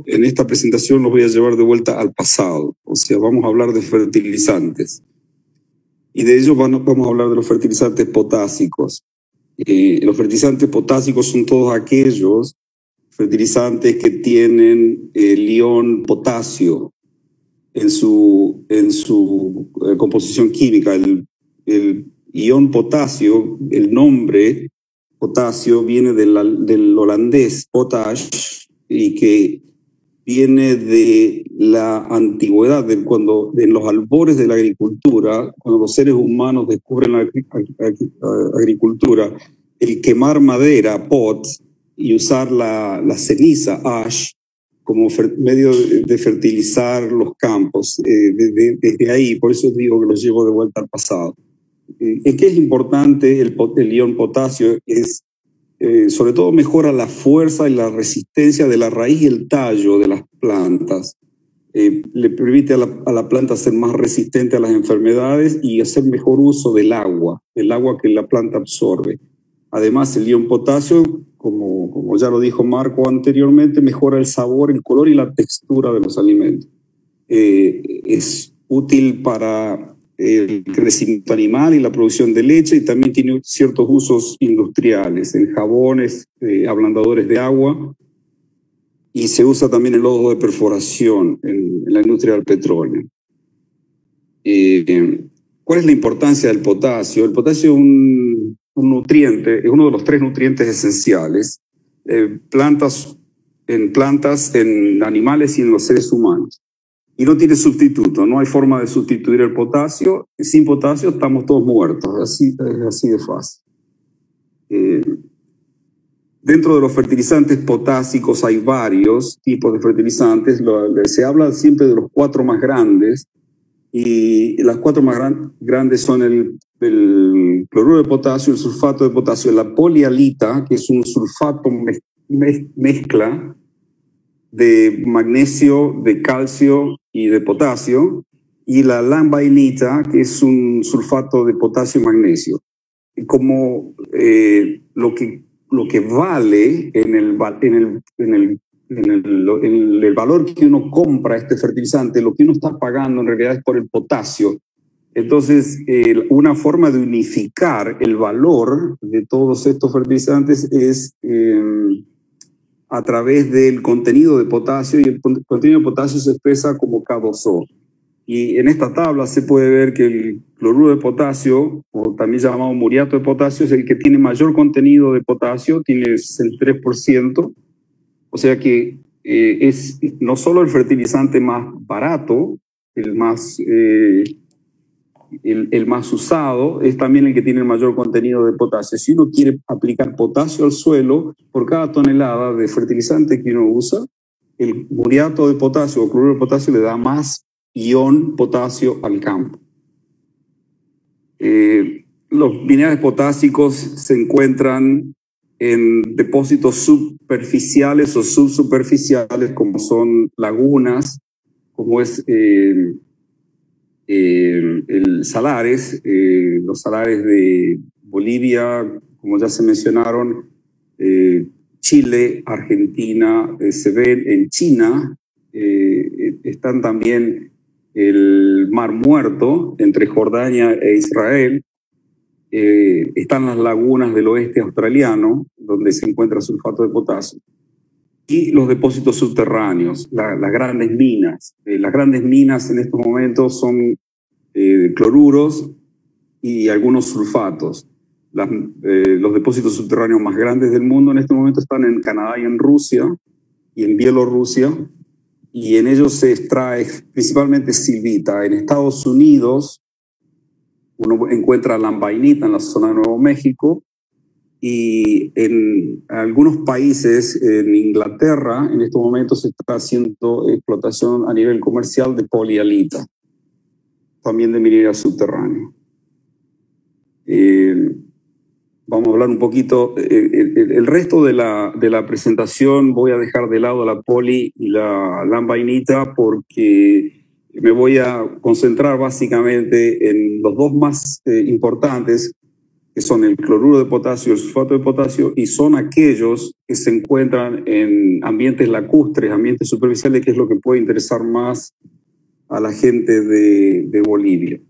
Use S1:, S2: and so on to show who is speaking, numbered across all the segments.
S1: En esta presentación los voy a llevar de vuelta al pasado, o sea, vamos a hablar de fertilizantes. Y de ellos vamos a hablar de los fertilizantes potásicos. Los fertilizantes potásicos son todos aquellos fertilizantes que tienen el ion potasio en su composición química. El ion potasio, el nombre potasio viene del holandés potash, y que viene de la antigüedad, cuando en los albores de la agricultura, cuando los seres humanos descubren la agricultura, el quemar madera, pot, y usar la ceniza, ash, como medio de fertilizar los campos. Desde ahí, por eso digo que los llevo de vuelta al pasado. ¿En qué es importante el ion potasio? Es sobre todo mejora la fuerza y la resistencia de la raíz y el tallo de las plantas. Le permite a la planta ser más resistente a las enfermedades y hacer mejor uso del agua que la planta absorbe. Además, el ion potasio, como ya lo dijo Marco anteriormente, mejora el sabor, el color y la textura de los alimentos. Es útil para el crecimiento animal y la producción de leche, y también tiene ciertos usos industriales, en jabones, ablandadores de agua, y se usa también el lodo de perforación en la industria del petróleo. ¿Cuál es la importancia del potasio? El potasio es un nutriente, es uno de los 3 nutrientes esenciales en plantas, en animales y en los seres humanos. Y no tiene sustituto, no hay forma de sustituir el potasio. Sin potasio estamos todos muertos, así de fácil. Dentro de los fertilizantes potásicos hay varios tipos de fertilizantes. Se habla siempre de los 4 más grandes, y las 4 más grandes son el cloruro de potasio, el sulfato de potasio, la polialita, que es un sulfato mezcla de magnesio, de calcio y de potasio, y la lambainita, que es un sulfato de potasio y magnesio. Como lo que vale en el valor que uno compra este fertilizante, lo que uno está pagando en realidad es por el potasio. Entonces, una forma de unificar el valor de todos estos fertilizantes es a través del contenido de potasio, y el contenido de potasio se expresa como K2O. Y en esta tabla se puede ver que el cloruro de potasio, o también llamado muriato de potasio, es el que tiene mayor contenido de potasio, tiene 63%, o sea que es no solo el fertilizante más barato, el más usado, es también el que tiene el mayor contenido de potasio. Si uno quiere aplicar potasio al suelo, por cada tonelada de fertilizante que uno usa, el muriato de potasio o cloruro de potasio le da más ion potasio al campo. Los minerales potásicos se encuentran en depósitos superficiales o subsuperficiales, como son lagunas, como es salares, los salares de Bolivia, como ya se mencionaron, Chile, Argentina, se ven en China, están también el Mar Muerto entre Jordania e Israel, están las lagunas del oeste australiano, donde se encuentra sulfato de potasio, y los depósitos subterráneos, las grandes minas. Las grandes minas en estos momentos son cloruros y algunos sulfatos. Los depósitos subterráneos más grandes del mundo en este momento están en Canadá y en Rusia y en Bielorrusia, y en ellos se extrae principalmente silvita. En Estados Unidos uno encuentra lambainita en la zona de Nuevo México, y en algunos países, en Inglaterra, en estos momentos se está haciendo explotación a nivel comercial de polialita, también de minería subterránea. Vamos a hablar un poquito, el resto de la presentación voy a dejar de lado la poli y la lambainita, porque me voy a concentrar básicamente en los 2 más importantes, que son el cloruro de potasio y el sulfato de potasio, y son aquellos que se encuentran en ambientes lacustres, ambientes superficiales, que es lo que puede interesar más a la gente de Bolivia.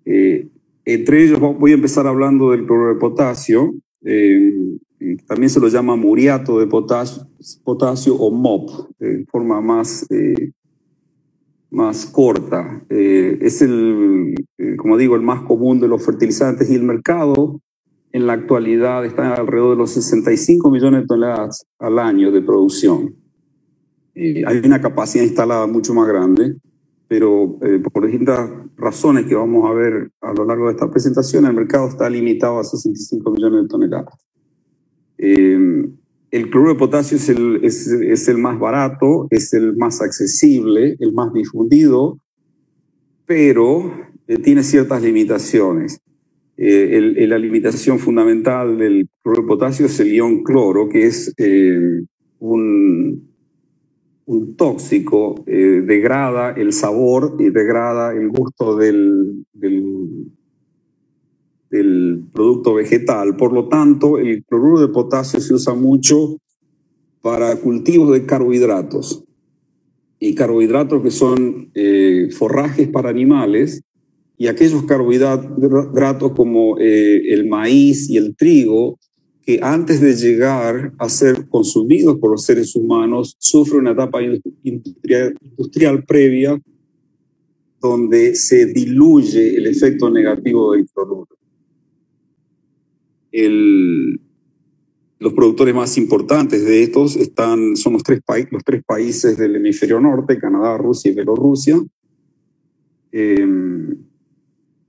S1: Entre ellos voy a empezar hablando del cloruro de potasio. También se lo llama muriato de potasio o MOP, de forma más corta. Es como digo, el más común de los fertilizantes, y el mercado en la actualidad está alrededor de los 65 millones de toneladas al año de producción. Hay una capacidad instalada mucho más grande, pero por distintas razones que vamos a ver a lo largo de esta presentación, el mercado está limitado a 65 millones de toneladas. El cloruro de potasio es el más barato, es el más accesible, el más difundido, pero tiene ciertas limitaciones. La limitación fundamental del cloruro de potasio es el ion cloro, que es un tóxico, degrada el sabor y degrada el gusto del producto vegetal. Por lo tanto, el cloruro de potasio se usa mucho para cultivos de carbohidratos. Y carbohidratos que son forrajes para animales, y aquellos carbohidratos como el maíz y el trigo, que antes de llegar a ser consumidos por los seres humanos, sufren una etapa industrial previa donde se diluye el efecto negativo del cloruro. Los productores más importantes de estos son los tres países del hemisferio norte: Canadá, Rusia y Bielorrusia,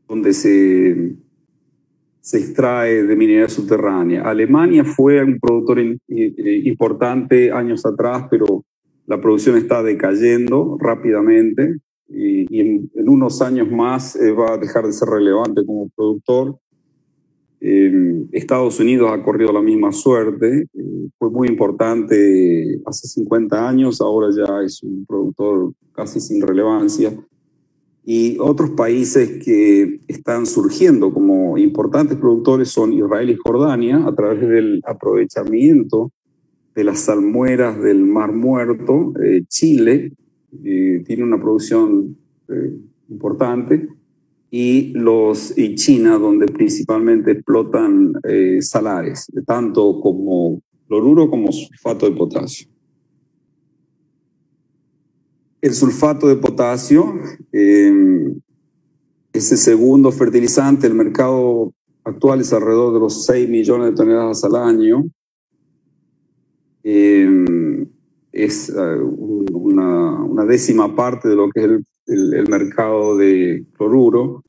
S1: donde se extrae de minería subterránea. Alemania fue un productor importante años atrás, pero la producción está decayendo rápidamente, y en unos años más va a dejar de ser relevante como productor. Estados Unidos ha corrido la misma suerte. Fue muy importante hace 50 años, ahora ya es un productor casi sin relevancia. Y otros países que están surgiendo como importantes productores son Israel y Jordania, a través del aprovechamiento de las salmueras del Mar Muerto. Chile tiene una producción importante, y China, donde principalmente explotan salares, tanto como cloruro como sulfato de potasio. El sulfato de potasio es el segundo fertilizante. El mercado actual es alrededor de los 6 millones de toneladas al año. Es una décima parte de lo que es el mercado de cloruro.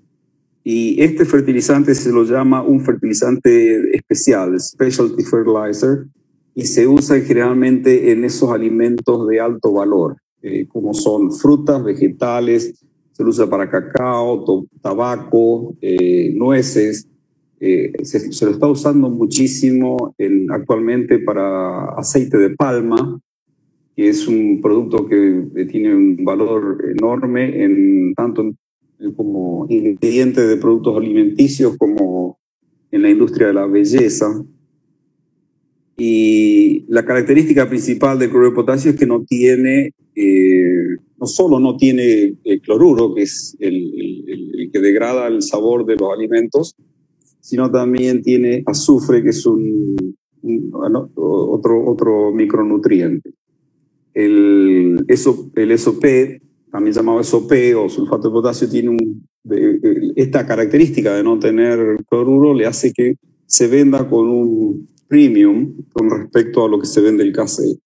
S1: Y este fertilizante se lo llama un fertilizante especial, specialty fertilizer, y se usa generalmente en esos alimentos de alto valor, como son frutas, vegetales. Se lo usa para cacao, tabaco, nueces. Se lo está usando muchísimo actualmente para aceite de palma, que es un producto que tiene un valor enorme tanto como ingrediente de productos alimenticios como en la industria de la belleza. Y la característica principal del cloruro de potasio es que no solo no tiene cloruro, que es el que degrada el sabor de los alimentos, sino también tiene azufre, que es otro micronutriente. El SOP, también llamado SOP o sulfato de potasio, tiene esta característica de no tener cloruro, le hace que se venda con un premium con respecto a lo que se vende el KCl.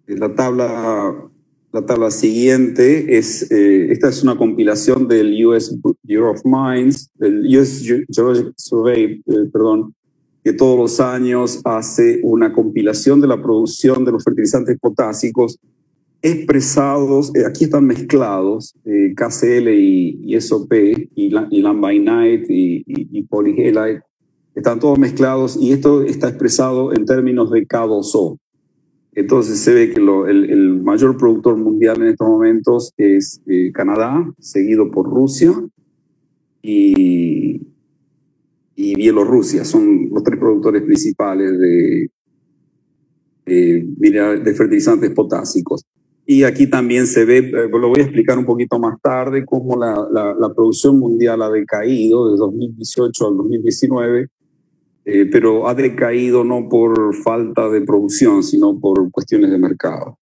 S1: La tabla siguiente esta es una compilación del US Bureau of Mines, del US Geological Survey, que todos los años hace una compilación de la producción de los fertilizantes potásicos expresados. Aquí están mezclados KCl y SOP, y lambainite y polyhalite. Están todos mezclados, y esto está expresado en términos de K2O. Entonces se ve que el mayor productor mundial en estos momentos es Canadá, seguido por Rusia y Bielorrusia. Son los tres productores principales de fertilizantes potásicos. Y aquí también se ve, lo voy a explicar un poquito más tarde, cómo la producción mundial ha decaído de 2018 al 2019, pero ha decaído no por falta de producción, sino por cuestiones de mercado.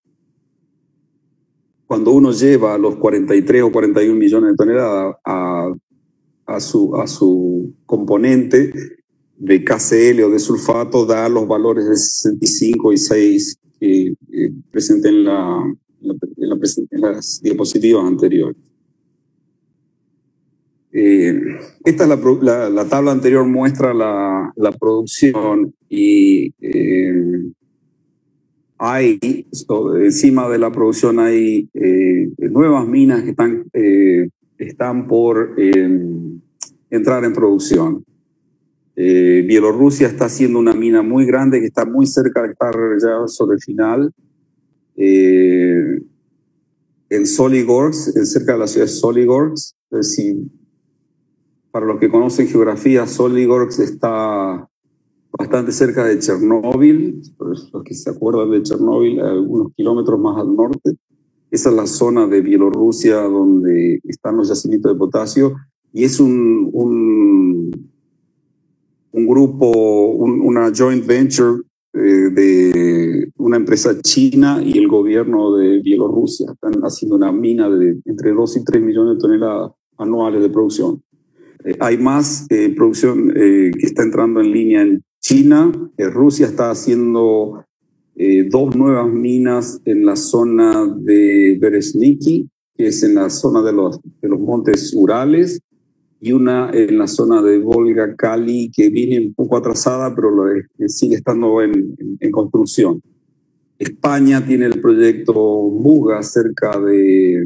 S1: Cuando uno lleva los 43 o 41 millones de toneladas a su componente de KCl o de sulfato, da los valores de 65 y 6 que presenté en las diapositivas anteriores. Esta es la tabla anterior, muestra la producción y hay encima de la producción hay nuevas minas que están por entrar en producción. Bielorrusia está haciendo una mina muy grande que está muy cerca de estar ya sobre el final. En Soligorsk, cerca de la ciudad de Soligorsk, para los que conocen geografía, Soligorsk está bastante cerca de Chernóbil, los que se acuerdan de Chernóbil, algunos kilómetros más al norte. Esa es la zona de Bielorrusia donde están los yacimientos de potasio, y es un grupo, una joint venture de una empresa china y el gobierno de Bielorrusia. Están haciendo una mina de entre 2 y 3 millones de toneladas anuales de producción. Hay más producción que está entrando en línea en China. Rusia está haciendo 2 nuevas minas en la zona de Beresniki, que es en la zona de los montes Urales, y una en la zona de Volga-Kali, que viene un poco atrasada, pero sigue estando en construcción. España tiene el proyecto Muga cerca de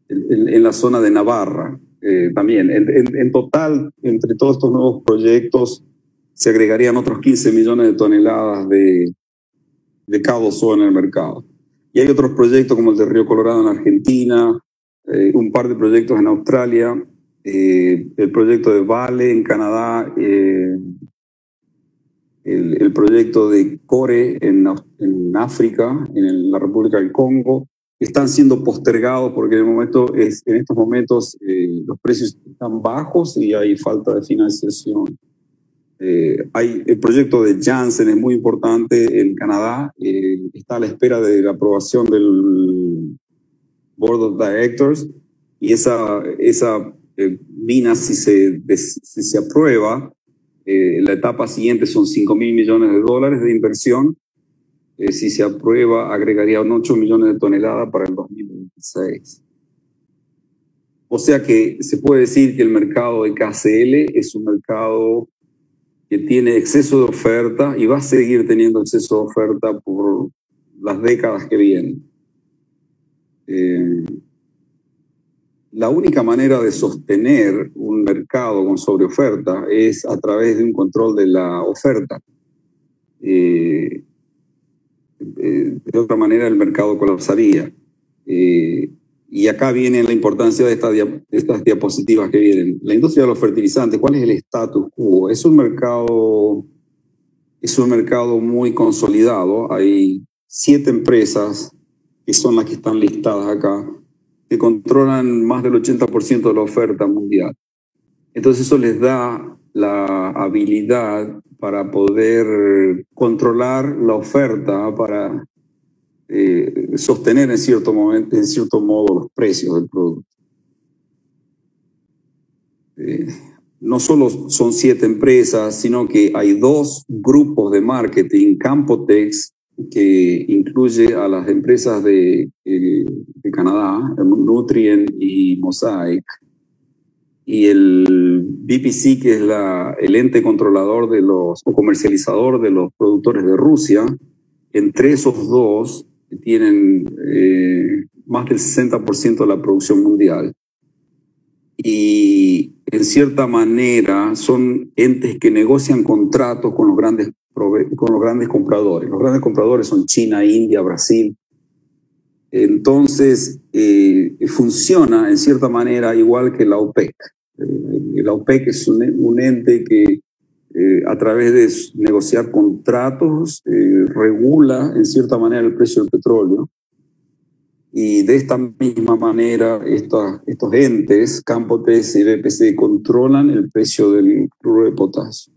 S1: en la zona de Navarra. También, en total, entre todos estos nuevos proyectos, se agregarían otros 15 millones de toneladas de K2O en el mercado. Y hay otros proyectos como el de Río Colorado en Argentina, un par de proyectos en Australia, el proyecto de Vale en Canadá, el proyecto de Core en África, en la República del Congo, están siendo postergados porque en estos momentos los precios están bajos y hay falta de financiación. El proyecto de Janssen es muy importante en Canadá, está a la espera de la aprobación del Board of Directors, y esa mina, si se aprueba, la etapa siguiente son $5,000 millones de inversión. Si se aprueba, agregaría 8 millones de toneladas para el 2026. O sea que se puede decir que el mercado de KCl es un mercado que tiene exceso de oferta y va a seguir teniendo exceso de oferta por las décadas que vienen. La única manera de sostener un mercado con sobreoferta es a través de un control de la oferta. De otra manera el mercado colapsaría. Y acá viene la importancia de estas diapositivas que vienen. La industria de los fertilizantes, ¿cuál es el status quo? Es un mercado muy consolidado. Hay 7 empresas que son las que están listadas acá, que controlan más del 80% de la oferta mundial. Entonces eso les da la habilidad para poder controlar la oferta, para sostener en cierto modo los precios del producto. No solo son 7 empresas, sino que hay 2 grupos de marketing, Campotex, que incluye a las empresas de Canadá, Nutrien y Mosaic, y el BPC, que es el ente controlador o comercializador de los productores de Rusia. Entre esos 2 tienen más del 60% de la producción mundial. Y en cierta manera son entes que negocian contratos con los grandes con los grandes compradores. Los grandes compradores son China, India, Brasil. Entonces, funciona en cierta manera igual que la OPEC. La OPEC es un ente que a través de negociar contratos regula en cierta manera el precio del petróleo. Y de esta misma manera estos entes, Canpotex y BPC, controlan el precio del cloruro de potasio.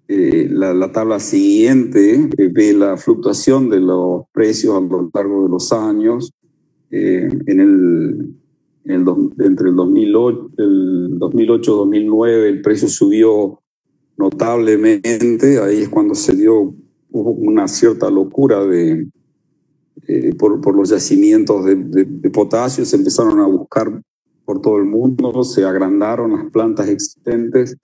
S1: La tabla siguiente ve la fluctuación de los precios a lo largo de los años. Entre el 2008 y 2009 el precio subió notablemente. Ahí es cuando hubo una cierta locura por los yacimientos de potasio. Se empezaron a buscar por todo el mundo, se agrandaron las plantas existentes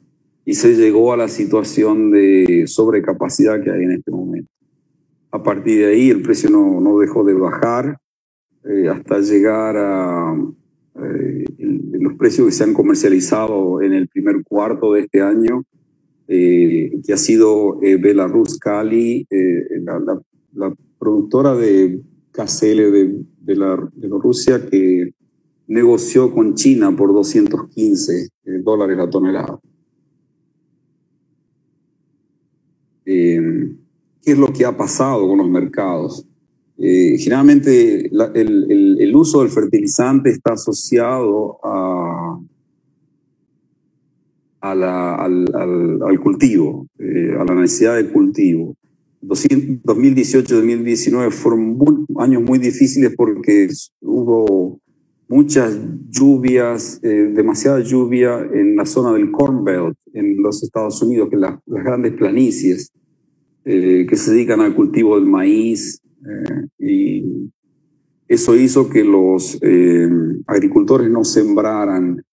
S1: y se llegó a la situación de sobrecapacidad que hay en este momento. A partir de ahí el precio no dejó de bajar hasta llegar a los precios que se han comercializado en el primer cuarto de este año, que ha sido Belarus-Cali, la productora de KCl de Bielorrusia, que negoció con China por $215 la tonelada. ¿Qué es lo que ha pasado con los mercados? Generalmente el uso del fertilizante está asociado al cultivo, a la necesidad de cultivo. 2018-2019 fueron años muy difíciles porque hubo muchas lluvias, demasiada lluvia en la zona del Corn Belt, en los Estados Unidos, que las grandes planicies que se dedican al cultivo del maíz, y eso hizo que los agricultores no sembraran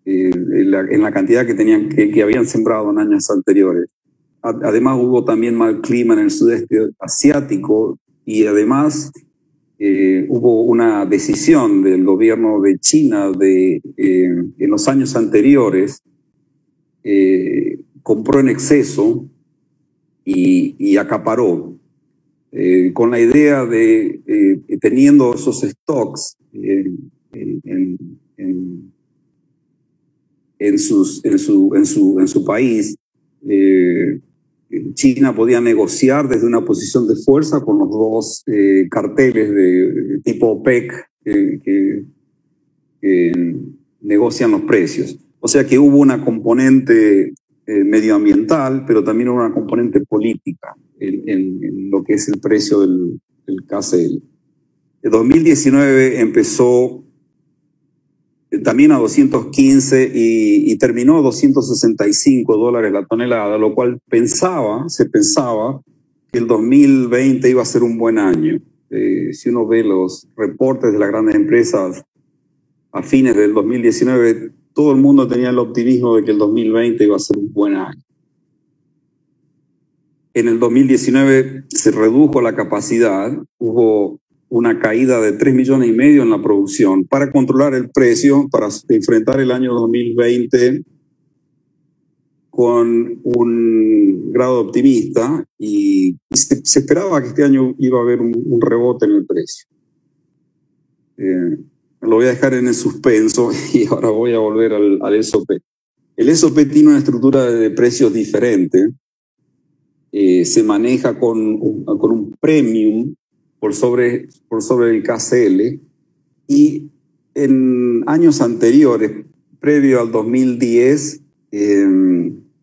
S1: en la cantidad que habían sembrado en años anteriores. Además hubo también mal clima en el sudeste asiático, y además hubo una decisión del gobierno de China en los años anteriores, compró en exceso y acaparó, con la idea de, teniendo esos stocks en su país, China podía negociar desde una posición de fuerza con los dos carteles de tipo OPEC que negocian los precios. O sea que hubo una componente medioambiental, pero también una componente política en lo que es el precio del KCl. El 2019 empezó también a 215 y terminó a $265 la tonelada, lo cual se pensaba que el 2020 iba a ser un buen año. Si uno ve los reportes de las grandes empresas a fines del 2019, todo el mundo tenía el optimismo de que el 2020 iba a ser un buen año. En el 2019 se redujo la capacidad, hubo una caída de 3,5 millones en la producción para controlar el precio, para enfrentar el año 2020 con un grado optimista, y se esperaba que este año iba a haber un rebote en el precio. Lo voy a dejar en el suspenso y ahora voy a volver al SOP. El SOP tiene una estructura de precios diferente. Se maneja con un premium por sobre el KCl, y en años anteriores, previo al 2010,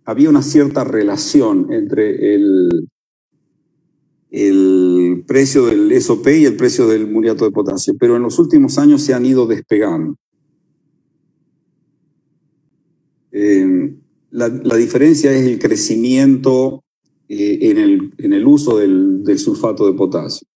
S1: había una cierta relación entre el precio del SOP y el precio del muriato de potasio, pero en los últimos años se han ido despegando. La diferencia es el crecimiento en el uso del sulfato de potasio.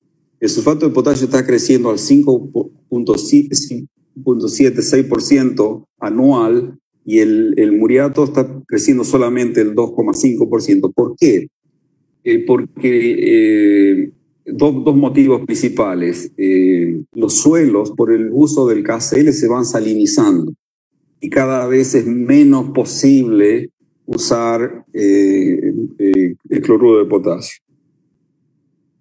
S1: El sulfato de potasio está creciendo al 5,76% anual, y el muriato está creciendo solamente el 2,5%. ¿Por qué? Porque dos motivos principales. Los suelos, por el uso del KCl, se van salinizando. y cada vez es menos posible usar el cloruro de potasio.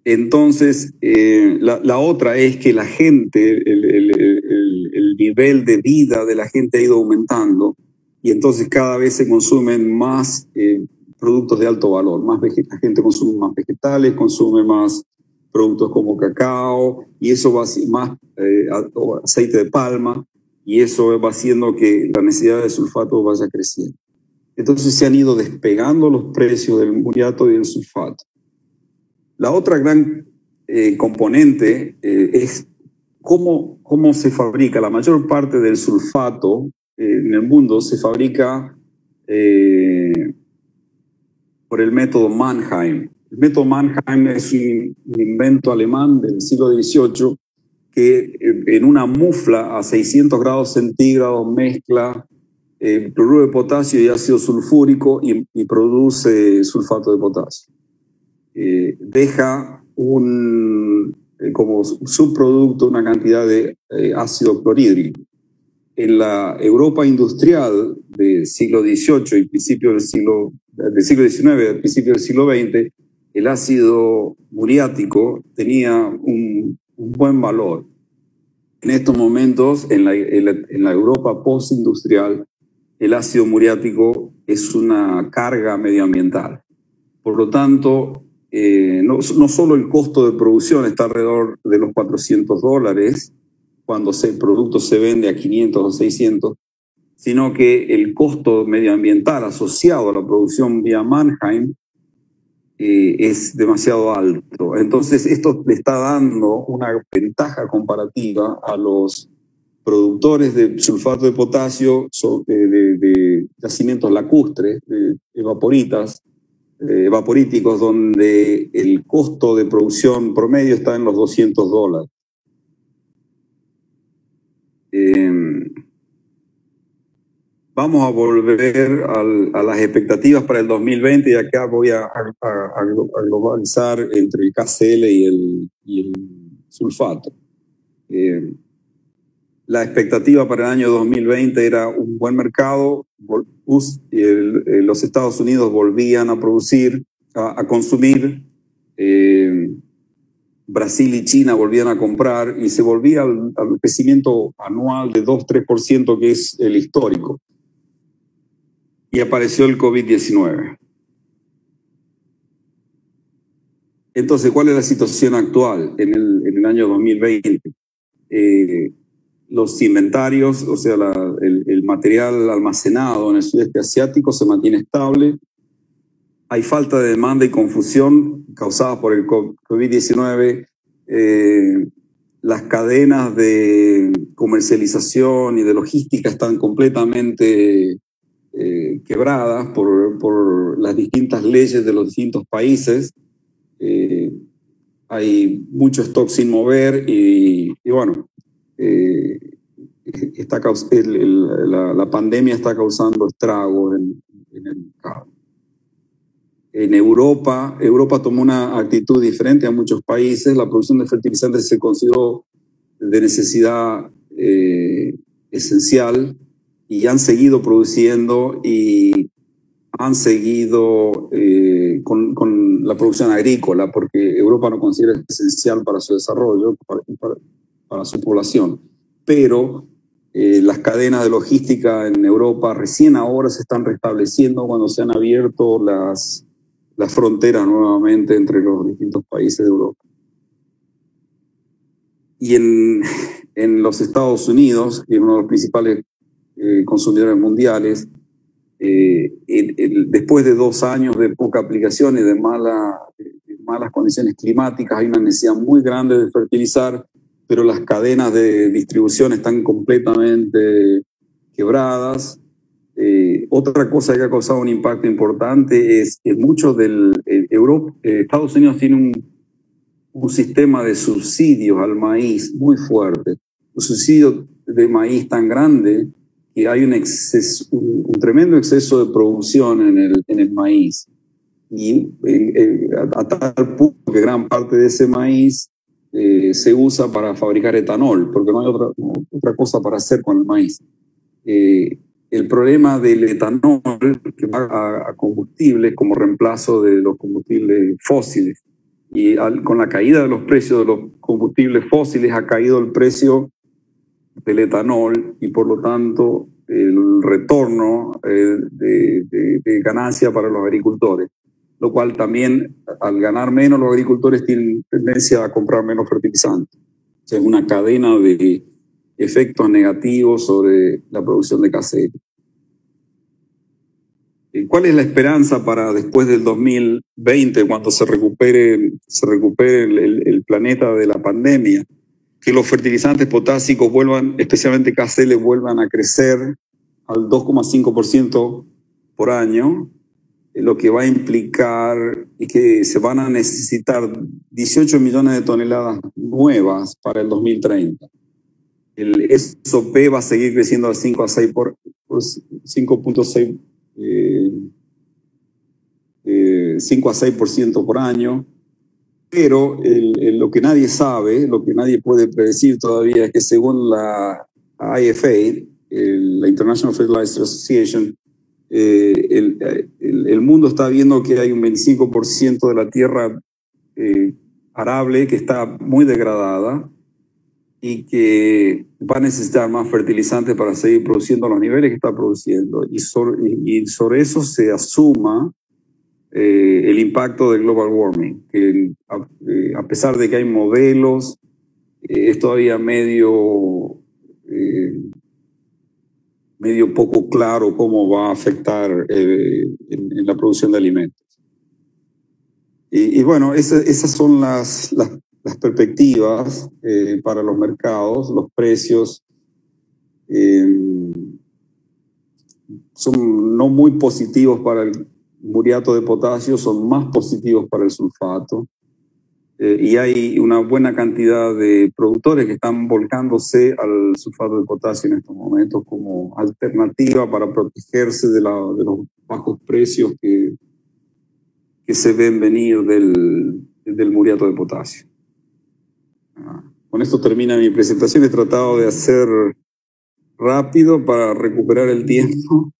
S1: Entonces, la otra es que la gente, el nivel de vida de la gente ha ido aumentando y entonces cada vez se consumen más productos de alto valor. La gente consume más vegetales, consume más productos como cacao y eso va más aceite de palma y eso va haciendo que la necesidad de sulfato vaya creciendo. Entonces se han ido despegando los precios del muriato y del sulfato. La otra gran componente es cómo se fabrica. La mayor parte del sulfato en el mundo se fabrica por el método Mannheim. El método Mannheim es un invento alemán del siglo XVIII que en una mufla a 600 grados centígrados mezcla cloruro de potasio y ácido sulfúrico y produce sulfato de potasio. Deja como subproducto una cantidad de ácido clorhídrico. En la Europa industrial del siglo XVIII y principio del siglo XIX, al principio del siglo XX, el ácido muriático tenía un buen valor. En estos momentos, en la Europa postindustrial, el ácido muriático es una carga medioambiental. Por lo tanto, no solo el costo de producción está alrededor de los $400 cuando el producto se vende a 500 o 600, sino que el costo medioambiental asociado a la producción vía Mannheim es demasiado alto. Entonces, esto le está dando una ventaja comparativa a los productores de sulfato de potasio de yacimientos lacustres, evaporíticos, donde el costo de producción promedio está en los $200. Vamos a volver a las expectativas para el 2020 y acá voy a globalizar entre el KCl y el sulfato. La expectativa para el año 2020 era un buen mercado. Los Estados Unidos volvían a producir, a consumir. Brasil y China volvían a comprar y se volvía al crecimiento anual de 2-3%, que es el histórico. Y apareció el COVID-19. Entonces, ¿cuál es la situación actual en el año 2020? Los inventarios, o sea, el material almacenado en el sudeste asiático se mantiene estable. Hay falta de demanda y confusión causada por el COVID-19. Las cadenas de comercialización y de logística están completamente quebradas por las distintas leyes de los distintos países. Hay mucho stock sin mover y bueno, la pandemia está causando estragos en el mercado. En Europa tomó una actitud diferente a muchos países. La producción de fertilizantes se consideró de necesidad esencial y han seguido produciendo y han seguido con la producción agrícola porque Europa no considera esencial para su desarrollo, para su población. Pero las cadenas de logística en Europa recién ahora se están restableciendo cuando se han abierto las fronteras nuevamente entre los distintos países de Europa. Y en los Estados Unidos, que es uno de los principales consumidores mundiales, después de 2 años de poca aplicación y de malas condiciones climáticas, hay una necesidad muy grande de fertilizar, pero las cadenas de distribución están completamente quebradas. Otra cosa que ha causado un impacto importante es que muchos Estados Unidos tiene un sistema de subsidios al maíz muy fuerte, un subsidio de maíz tan grande que hay un tremendo exceso de producción en el maíz y a tal punto que gran parte de ese maíz se usa para fabricar etanol porque no hay otra cosa para hacer con el maíz. el problema del etanol que va a combustibles como reemplazo de los combustibles fósiles. Y con la caída de los precios de los combustibles fósiles ha caído el precio del etanol y por lo tanto el retorno de ganancia para los agricultores, lo cual también al ganar menos los agricultores tienen tendencia a comprar menos fertilizantes. O sea, es una cadena de efectos negativos sobre la producción de caseros. ¿Cuál es la esperanza para después del 2020, cuando se recupere el planeta de la pandemia? Que los fertilizantes potásicos vuelvan, especialmente KCl, vuelvan a crecer al 2,5% por año, lo que va a implicar que se van a necesitar 18 millones de toneladas nuevas para el 2030. El SOP va a seguir creciendo al 5 a 6 por 5.6 5 a 6% por año, pero lo que nadie sabe, lo que nadie puede predecir todavía es que según la IFA, la International Fertilizer Association, el mundo está viendo que hay un 25% de la tierra arable que está muy degradada y que va a necesitar más fertilizantes para seguir produciendo los niveles que está produciendo. Y sobre eso se asuma el impacto del global warming, que a pesar de que hay modelos, es todavía medio poco claro cómo va a afectar en la producción de alimentos. Y bueno, esas son las perspectivas para los mercados. Los precios son no muy positivos para el muriato de potasio, son más positivos para el sulfato. Y hay una buena cantidad de productores que están volcándose al sulfato de potasio en estos momentos como alternativa para protegerse de los bajos precios que se ven venir del muriato de potasio. Con esto termina mi presentación. He tratado de hacer rápido para recuperar el tiempo.